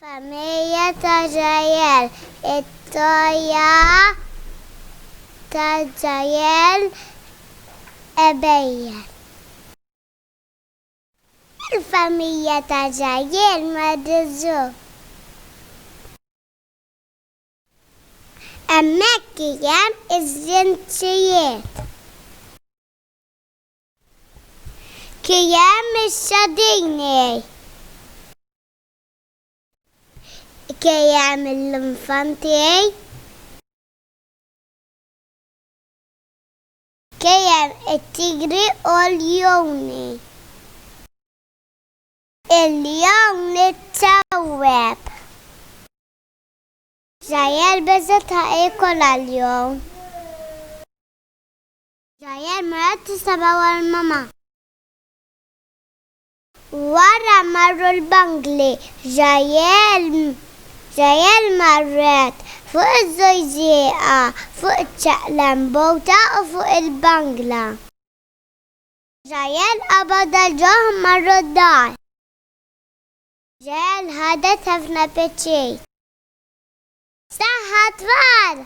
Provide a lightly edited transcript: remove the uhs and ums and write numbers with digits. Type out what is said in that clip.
Familja ta' Jael, it-storja ta' Jael ebejjen. Il-familja ta' Jael marriżu. Hemmhekk kien iż-żinċijiet. Kien ix-xadini. Kien l-infanti. Kien it-tigri u l-juni. Il-juni t-tawweb. Jael beżet ħajkol għal-jum. Jael marret tisaba għal-mama. Wara marru l-bangli, Jael marret fuq iż-żojżieqa, fuq iċ-ċaqlambota u fuq il-bangla. Jael qabada l-ġoħ marru d-dar. Jael ħadet ħafna piċċiet. Saħħa tfal!